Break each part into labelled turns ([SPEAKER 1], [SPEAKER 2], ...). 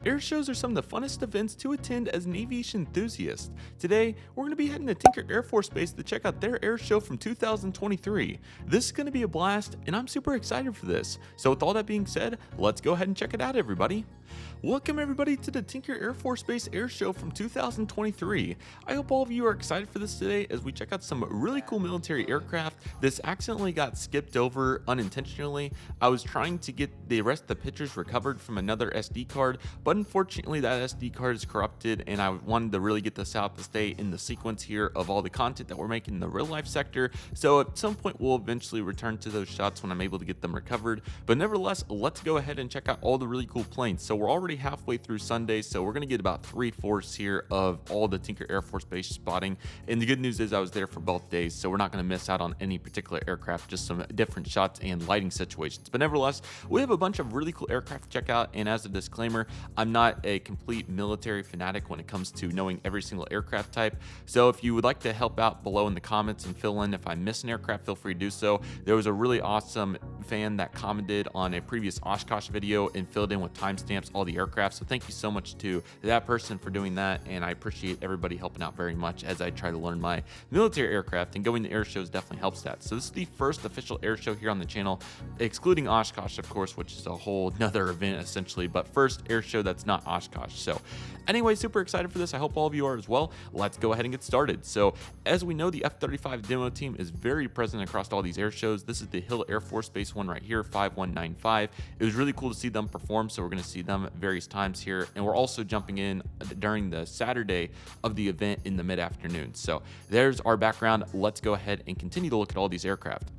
[SPEAKER 1] Air shows are some of the funnest events to attend as an aviation enthusiast. Today, we're going to be heading to Tinker Air Force Base to check out their air show from 2023. This is going to be a blast, and I'm super excited for this. So with all that being said, let's go ahead and check it out, everybody. Welcome everybody to the Tinker Air Force Base Air Show from 2023. I hope all of you are excited for this today as we check out some really cool military aircraft. This accidentally got skipped over unintentionally. I was trying to get the rest of the pictures recovered from another SD card, but unfortunately that SD card is corrupted, and I wanted to really get this out to stay in the sequence here of all the content that we're making in the real life sector. So at some point we'll eventually return to those shots when I'm able to get them recovered. But nevertheless, let's go ahead and check out all the really cool planes. So we're already halfway through Sunday, so we're going to get about 3/4 here of all the Tinker Air Force Base spotting. And the good news is I was there for both days, so we're not going to miss out on any particular aircraft, just some different shots and lighting situations. But nevertheless, we have a bunch of really cool aircraft to check out. And as a disclaimer, I'm not a complete military fanatic when it comes to knowing every single aircraft type. So if you would like to help out below in the comments and fill in if I miss an aircraft, feel free to do so. There was a really awesome fan that commented on a previous Oshkosh video and filled in with timestamps all the aircraft, so thank you so much to that person for doing that, and I appreciate everybody helping out very much as I try to learn my military aircraft, and going to air shows definitely helps that. So this is the first official air show here on the channel, excluding Oshkosh of course, which is a whole nother event essentially, but first air show that's not Oshkosh. So anyway, super excited for this. I hope all of you are as well. Let's go ahead and get started. So as we know, the F-35 demo team is very present across all these air shows. This is the Hill Air Force Base one right here, 5195. It was really cool to see them perform, so we're going to see them various times here, and we're also jumping in during the Saturday of the event in the mid-afternoon. So there's our background. Let's go ahead and continue to look at all these aircraft.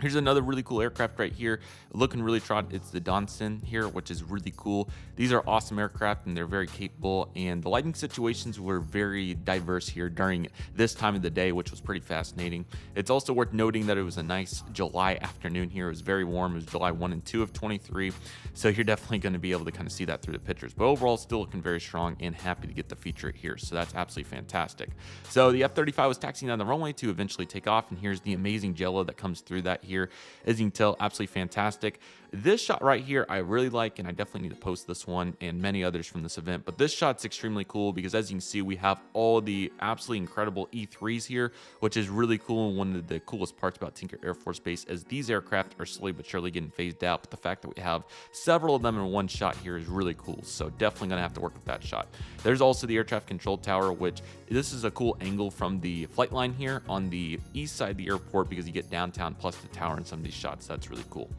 [SPEAKER 1] Here's another really cool aircraft right here, looking really trot. It's the Donson here, which is really cool. These are awesome aircraft and they're very capable, and the lighting situations were very diverse here during this time of the day, which was pretty fascinating. It's also worth noting that it was a nice July afternoon here. It was very warm. It was July 1 and 2 of 23, so you're definitely going to be able to kind of see that through the pictures. But overall, still looking very strong, and happy to get the feature here, so that's absolutely fantastic. So the F-35 was taxiing down the runway to eventually take off, and here's the amazing jello that comes through that here. As you can tell, absolutely fantastic. This shot right here I really like, and I definitely need to post this one and many others from this event, but this shot's extremely cool because as you can see, we have all the absolutely incredible E3s here, which is really cool. And one of the coolest parts about Tinker Air Force Base is these aircraft are slowly but surely getting phased out, but the fact that we have several of them in one shot here is really cool. So definitely gonna have to work with that shot. There's also the air traffic control tower, which this is a cool angle from the flight line here on the east side of the airport because you get downtown plus the tower in some of these shots. That's really cool.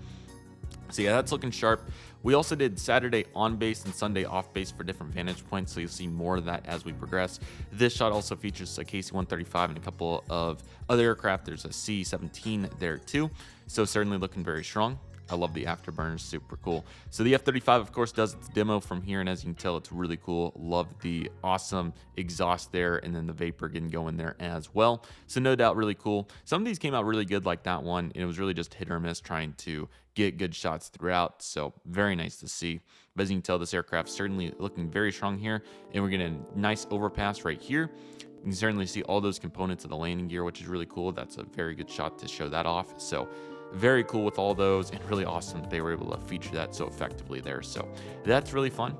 [SPEAKER 1] So yeah, that's looking sharp. We also did Saturday on base and Sunday off base for different vantage points, so you'll see more of that as we progress. This shot also features a KC-135 and a couple of other aircraft. There's a C-17 there too, so certainly looking very strong. I love the afterburners, super cool. So the F-35 of course does its demo from here, and as you can tell, it's really cool. Love the awesome exhaust there, and then the vapor getting going there as well. So no doubt really cool. Some of these came out really good like that one, and it was really just hit or miss trying to get good shots throughout. So very nice to see. But as you can tell, this aircraft certainly looking very strong here, and we're getting a nice overpass right here. You can certainly see all those components of the landing gear, which is really cool. That's a very good shot to show that off. So very cool with all those, and really awesome that they were able to feature that so effectively there. So that's really fun.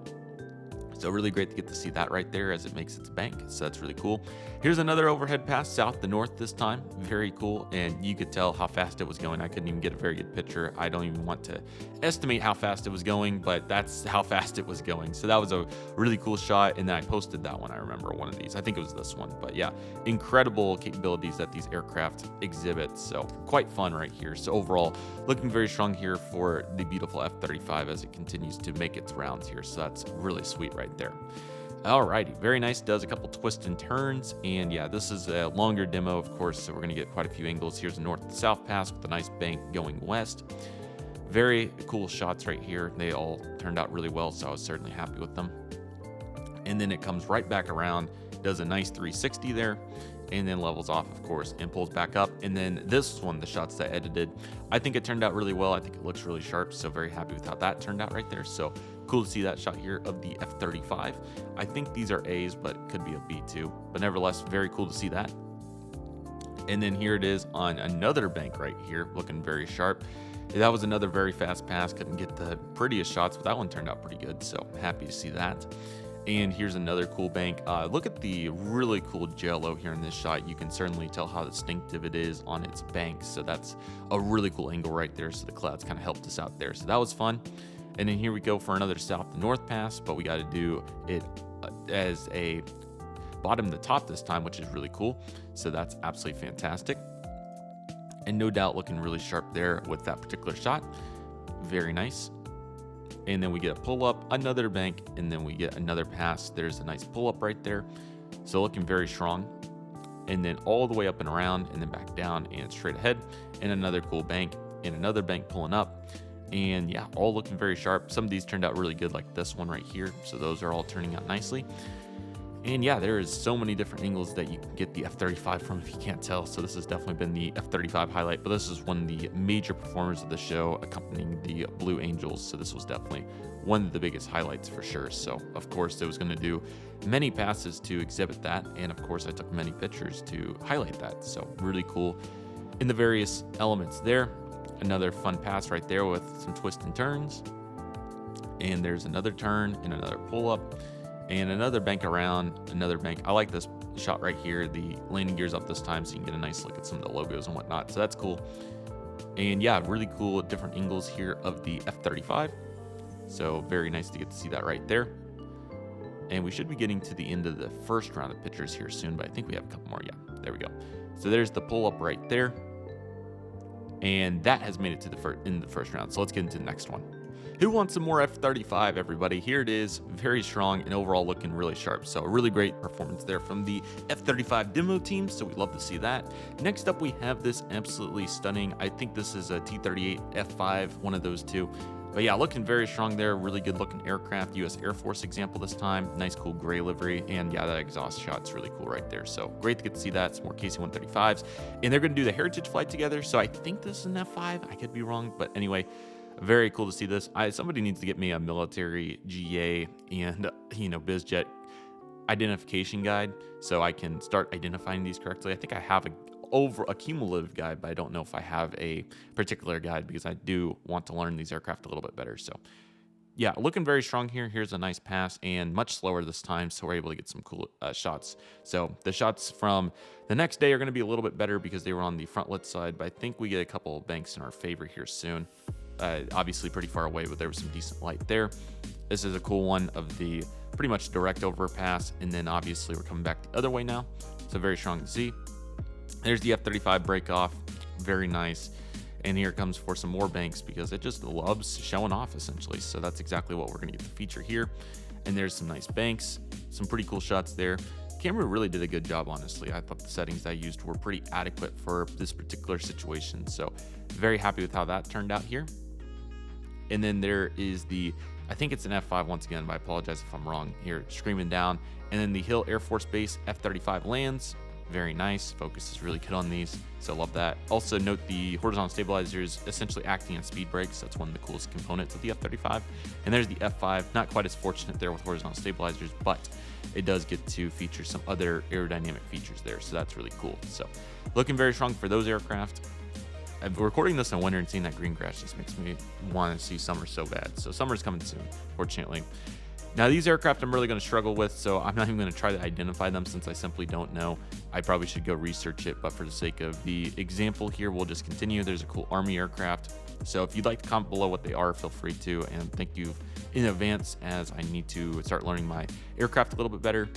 [SPEAKER 1] So really great to get to see that right there as it makes its bank. So that's really cool. Here's another overhead pass south to north this time. Very cool. And you could tell how fast it was going. I couldn't even get a very good picture. I don't even want to estimate how fast it was going, but that's how fast it was going. So that was a really cool shot. And then I posted that one. I remember one of these. I think it was this one. But yeah, incredible capabilities that these aircraft exhibit. So quite fun right here. So overall, looking very strong here for the beautiful F-35 as it continues to make its rounds here. So that's really sweet right there. Alrighty, very nice. Does a couple twists and turns, and yeah, this is a longer demo of course, so we're going to get quite a few angles. Here's a north to south pass with a nice bank going west. Very cool shots right here. They all turned out really well, so I was certainly happy with them. And then it comes right back around, does a nice 360 there, and then levels off of course and pulls back up. And then this one, the shots that I edited, I think it turned out really well. I think it looks really sharp, so very happy with how that turned out right there. So cool to see that shot here of the F-35. I think these are A's, but could be a B too, but nevertheless very cool to see that. And then here it is on another bank right here, looking very sharp. That was another very fast pass. Couldn't get the prettiest shots, but that one turned out pretty good. So happy to see that. And here's another cool bank. Look at the really cool jello here in this shot. You can certainly tell how distinctive it is on its bank. So that's a really cool angle right there. So the clouds kind of helped us out there. So that was fun. And then here we go for another south to north pass, but we got to do it as a bottom to top this time, which is really cool. So that's absolutely fantastic. And no doubt looking really sharp there with that particular shot. Very nice. And then we get a pull up, another bank, and then we get another pass. There's a nice pull up right there. So looking very strong. And then all the way up and around, and then back down and straight ahead. And another cool bank, and another bank pulling up. And yeah, all looking very sharp. Some of these turned out really good, like this one right here. So those are all turning out nicely. And yeah, there is so many different angles that you can get the F-35 from if you can't tell. So this has definitely been the F-35 highlight, but this is one of the major performers of the show accompanying the Blue Angels. So this was definitely one of the biggest highlights for sure. So of course, it was going to do many passes to exhibit that. And of course, I took many pictures to highlight that. So really cool in the various elements there. Another fun pass right there with some twists and turns. And there's another turn and another pull up. And another bank around, another bank. I like this shot right here. The landing gear's up this time, so you can get a nice look at some of the logos and whatnot. So that's cool. And yeah, really cool different angles here of the F-35. So very nice to get to see that right there. And we should be getting to the end of the first round of pictures here soon, but I think we have a couple more. Yeah, there we go. So there's the pull up right there. And that has made it to the in the first round. So let's get into the next one. Who wants some more F-35, everybody? Here it is, very strong and overall looking really sharp. So a really great performance there from the F-35 demo team, so we love to see that. Next up, we have this absolutely stunning, I think this is a T-38 F5, one of those two. But yeah, looking very strong there, really good looking aircraft, US Air Force example this time. Nice cool gray livery, and yeah, that exhaust shot's really cool right there. So great to get to see that, some more KC-135s. And they're gonna do the Heritage flight together, so I think this is an F5, I could be wrong, but anyway, very cool to see this. Somebody needs to get me a military GA and, BizJet identification guide so I can start identifying these correctly. I think I have a cumulative guide, but I don't know if I have a particular guide because I do want to learn these aircraft a little bit better. So yeah, looking very strong here. Here's a nice pass and much slower this time, so we're able to get some cool shots. So the shots from the next day are going to be a little bit better because they were on the front lit side, but I think we get a couple of banks in our favor here soon. Obviously pretty far away, but there was some decent light there. This is a cool one of the pretty much direct overpass, and then obviously we're coming back the other way now, so very strong to see. There's the F-35 break off, very nice. And here it comes for some more banks because it just loves showing off essentially. So that's exactly what we're going to get to feature here. And there's some nice banks, some pretty cool shots there. Camera really did a good job, honestly. I thought the settings I used were pretty adequate for this particular situation. So very happy with how that turned out here. And then there is I think it's an F5 once again, but I apologize if I'm wrong here, screaming down. And then the Hill Air Force Base F-35 lands. Very nice. Focus is really good on these, so love that. Also note the horizontal stabilizers essentially acting as speed brakes. That's one of the coolest components of the F-35. And there's the F5. Not quite as fortunate there with horizontal stabilizers, but it does get to feature some other aerodynamic features there, so that's really cool. So looking very strong for those aircraft. I'm recording this in winter and seeing that green grass just makes me want to see summer so bad. So summer's coming soon, fortunately. Now, these aircraft I'm really going to struggle with, so I'm not even going to try to identify them since I simply don't know. I probably should go research it, but for the sake of the example here, we'll just continue. There's a cool Army aircraft. So if you'd like to comment below what they are, feel free to. And thank you in advance as I need to start learning my aircraft a little bit better.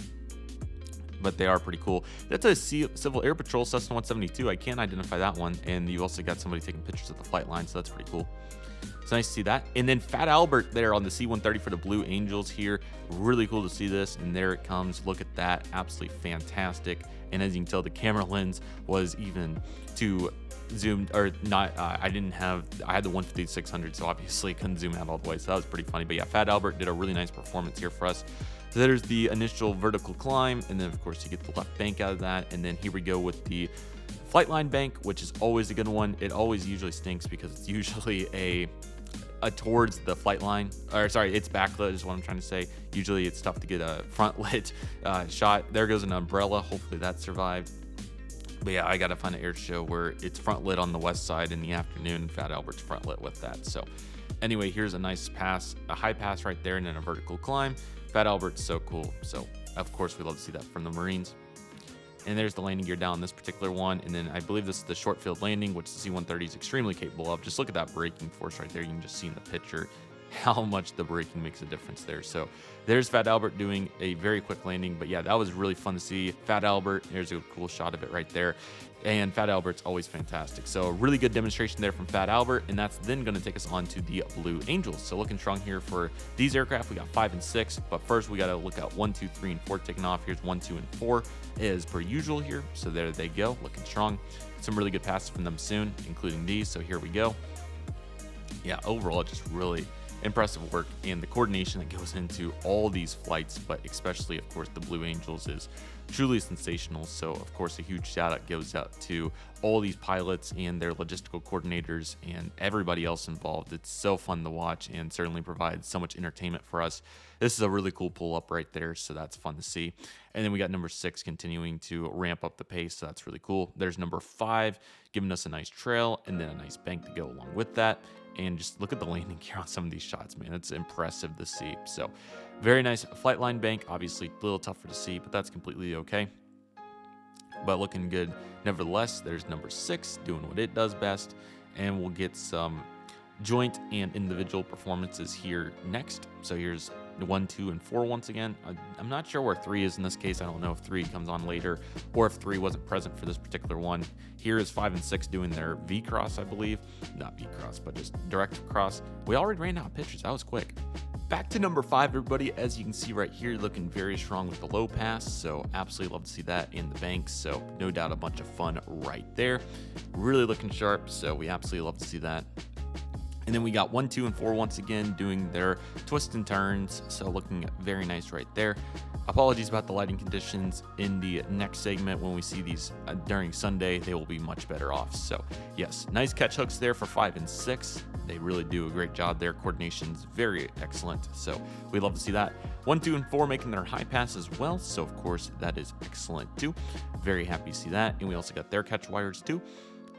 [SPEAKER 1] But they are pretty cool. That's a Civil Air Patrol Cessna 172. I can't identify that one. And you also got somebody taking pictures of the flight line, so that's pretty cool. It's nice to see that. And then Fat Albert there on the C-130 for the Blue Angels here. Really cool to see this. And there it comes. Look at that. Absolutely fantastic. And as you can tell, the camera lens was even too zoomed, or not. I had the 150-600, so obviously couldn't zoom out all the way. So that was pretty funny. But yeah, Fat Albert did a really nice performance here for us. So there's the initial vertical climb. And then, of course, you get the left bank out of that. And then here we go with the flight line bank, which is always a good one. It always usually stinks because it's usually a towards the flight line, or sorry, it's backlit is what I'm trying to say. Usually it's tough to get a front lit shot. There goes an umbrella. Hopefully that survived. But yeah, I gotta find an air show where it's front lit on the west side in the afternoon. Fat Albert's front lit with that. So anyway, here's a nice pass, a high pass right there, and then a vertical climb. Fat Albert's so cool. So of course we love to see that from the Marines. And there's the landing gear down this particular one. And then I believe this is the short field landing, which the C-130 is extremely capable of. Just look at that braking force right there. You can just see in the picture how much the braking makes a difference there. So there's Fat Albert doing a very quick landing. But yeah, that was really fun to see. Fat Albert, there's a cool shot of it right there. And Fat Albert's always fantastic. So a really good demonstration there from Fat Albert. And that's then going to take us on to the Blue Angels. So looking strong here for these aircraft. We got 5 and 6. But first, we got to look at 1, 2, 3, and 4 taking off. Here's 1, 2, and 4 as per usual here. So there they go, looking strong. Some really good passes from them soon, including these. So here we go. Yeah, overall, just really impressive work, and the coordination that goes into all these flights, but especially of course the Blue Angels, is truly sensational. So of course a huge shout out goes out to all these pilots and their logistical coordinators and everybody else involved. It's so fun to watch and certainly provides so much entertainment for us. This is a really cool pull up right there, so that's fun to see. And then we got number 6 continuing to ramp up the pace, so that's really cool. There's number 5 giving us a nice trail and then a nice bank to go along with that. And just look at the landing gear on some of these shots, man. It's impressive to see. So very nice flight line bank. Obviously a little tougher to see, but that's completely okay. But looking good nevertheless. There's number 6 doing what it does best. And we'll get some joint and individual performances here next. So here's 1, 2, and 4 once again. I'm not sure where 3 is in this case. I don't know if 3 comes on later or if 3 wasn't present for this particular one. Here is 5 and 6 doing their V-cross, I believe. Not V-cross, but just direct cross. We already ran out of pictures. That was quick. Back to number 5, everybody. As you can see right here, looking very strong with the low pass. So absolutely love to see that in the banks. So no doubt a bunch of fun right there. Really looking sharp. So we absolutely love to see that. And then we got 1, 2, and 4 once again doing their twists and turns. So looking very nice right there. Apologies about the lighting conditions in the next segment. When we see these during Sunday, they will be much better off. So yes, nice catch hooks there for 5 and 6. They really do a great job there. Coordination's very excellent. So we love to see that. 1, 2, and 4 making their high pass as well. So of course that is excellent too. Very happy to see that. And we also got their catch wires too.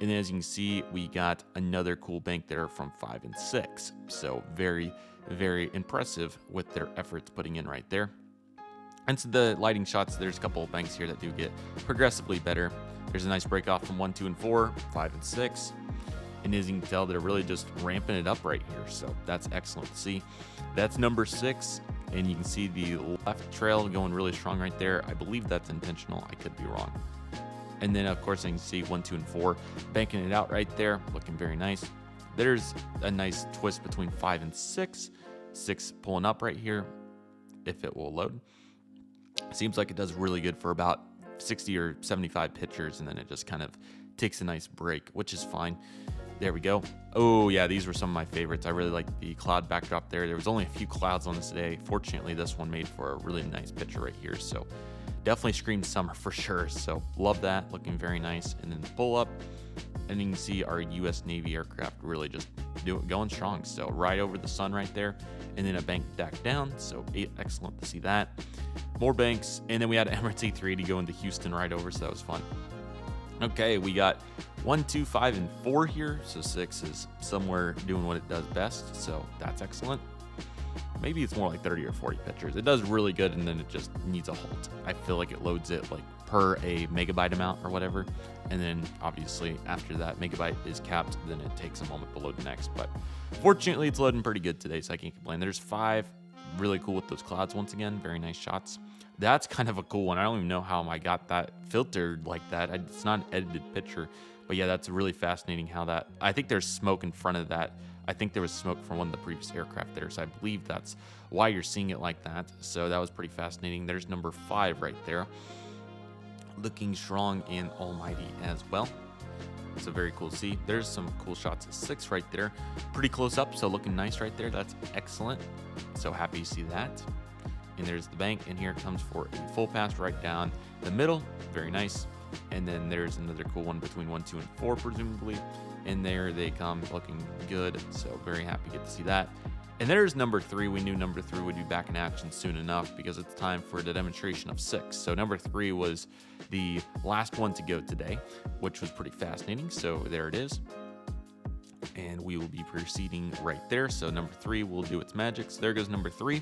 [SPEAKER 1] And as you can see, we got another cool bank there from 5 and 6. So very, very impressive with their efforts putting in right there. And so the lighting shots, there's a couple of banks here that do get progressively better. There's a nice break off from 1, 2, and 4, 5 and 6. And as you can tell, they're really just ramping it up right here. So that's excellent to see. That's number 6. And you can see the left trail going really strong right there. I believe that's intentional. I could be wrong. And then, of course, you can see 1, 2, and 4 banking it out right there, looking very nice. There's a nice twist between 5 and 6. 6 pulling up right here, if it will load. Seems like it does really good for about 60 or 75 pictures, and then it just kind of takes a nice break, which is fine. There we go. Oh, yeah, these were some of my favorites. I really like the cloud backdrop there. There was only a few clouds on this today. Fortunately, this one made for a really nice picture right here, so definitely screams summer for sure. So love that, looking very nice. And then the pull up, and you can see our US Navy aircraft really just going strong. So right over the sun right there, and then a bank back down. So excellent to see that. More banks, and then we had Emirates A380 going to Houston right over, so that was fun. Okay, we got 1, 2, 5, and 4 here. So 6 is somewhere doing what it does best. So that's excellent. Maybe it's more like 30 or 40 pictures. It does really good, and then it just needs a halt. I feel like it loads it like per a megabyte amount or whatever. And then obviously after that megabyte is capped, then it takes a moment to load the next. But fortunately, it's loading pretty good today, so I can't complain. There's 5. Really cool with those clouds once again. Very nice shots. That's kind of a cool one. I don't even know how I got that filtered like that. It's not an edited picture. But yeah, that's really fascinating how that... I think there's smoke in front of that. I think there was smoke from one of the previous aircraft there, so I believe that's why you're seeing it like that. So that was pretty fascinating. There's number 5 right there, looking strong and almighty as well. So very cool to see. There's some cool shots of 6 right there, pretty close up, so looking nice right there. That's excellent. So happy to see that. And there's the bank, and here it comes for a full pass right down the middle. Very nice. And then there's another cool one between 1, 2, and 4 presumably. And there they come, looking good. So very happy to get to see that. And there's number 3. We knew number 3 would be back in action soon enough because it's time for the demonstration of 6. So number 3 was the last one to go today, which was pretty fascinating. So there it is. And we will be proceeding right there. So number 3 will do its magic. So there goes number 3.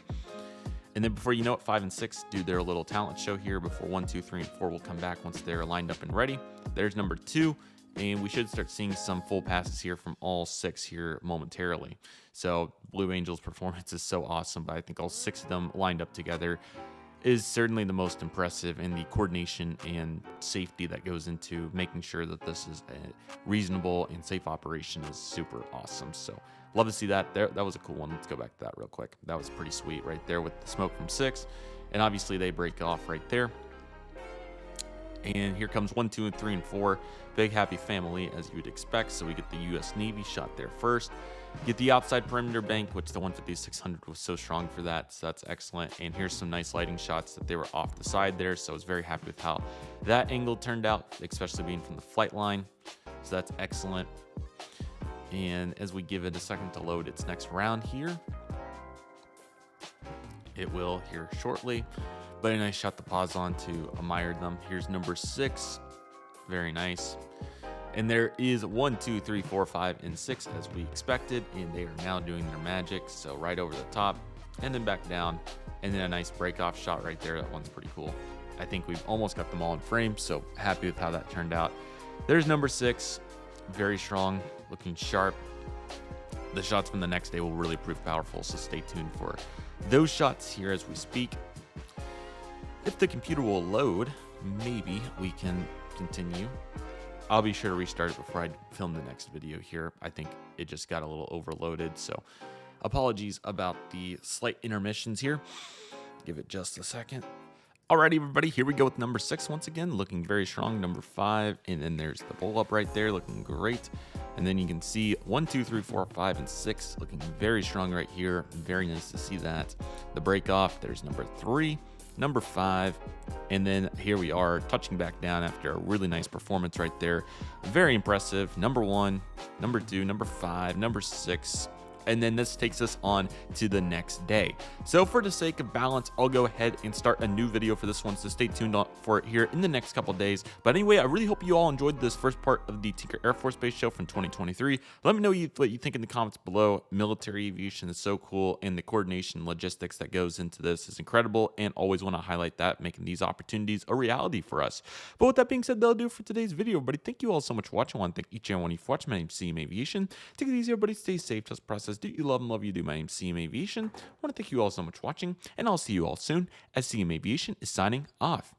[SPEAKER 1] And then before you know it, 5 and 6 do their little talent show here before 1, 2, 3, and 4 will come back once they're lined up and ready. There's number 2. And we should start seeing some full passes here from all 6 here momentarily. So Blue Angel's performance is so awesome, but I think all 6 of them lined up together is certainly the most impressive, and the coordination and safety that goes into making sure that this is a reasonable and safe operation is super awesome. So love to see that. That was a cool one. Let's go back to that real quick. That was pretty sweet right there with the smoke from 6. And obviously they break off right there. And here comes 1, 2, and 3, and 4. Big happy family, as you would expect. So we get the U.S. Navy shot there first. Get the outside perimeter bank, which the 150-600 was so strong for that. So that's excellent. And here's some nice lighting shots that they were off the side there. So I was very happy with how that angle turned out, especially being from the flight line. So that's excellent. And as we give it a second to load its next round here, it will here shortly. But a nice shot to pause on to admire them. Here's number 6. Very nice. And there is 1, 2, 3, 4, 5, and 6 as we expected. And they are now doing their magic. So right over the top and then back down. And then a nice break off shot right there. That one's pretty cool. I think we've almost got them all in frame. So happy with how that turned out. There's number 6. Very strong, looking sharp. The shots from the next day will really prove powerful. So stay tuned for those shots here as we speak. If the computer will load, maybe we can continue. I'll be sure to restart it before I film the next video here. I think it just got a little overloaded, so apologies about the slight intermissions here. Give it just a second. Alrighty, everybody, here we go with number 6 once again, looking very strong. Number 5, and then there's the bull up right there, looking great. And then you can see 1, 2, 3, 4, 5, and 6 looking very strong right here. Very nice to see that. The break off, there's number 3. Number 5, and then here we are touching back down after a really nice performance right there. Very impressive. Number 1, number 2, number 5, number 6, and then this takes us on to the next day. So for the sake of balance, I'll go ahead and start a new video for this one, so stay tuned for it here in the next couple days. But anyway, I really hope you all enjoyed this first part of the Tinker Air Force Base show from 2023. Let me know what you think in the comments below. Military aviation is so cool, and the coordination and logistics that goes into this is incredible, and always want to highlight that, making these opportunities a reality for us. But with that being said, that'll do it for today's video, everybody. Thank you all so much for watching. I want to thank each and one of you for watching. My name's CM Aviation. Take it easy, everybody. Stay safe. Trust the process. Do you love and love you do. My name's CM Aviation. I want to thank you all so much for watching, and I'll see you all soon as CM Aviation is signing off.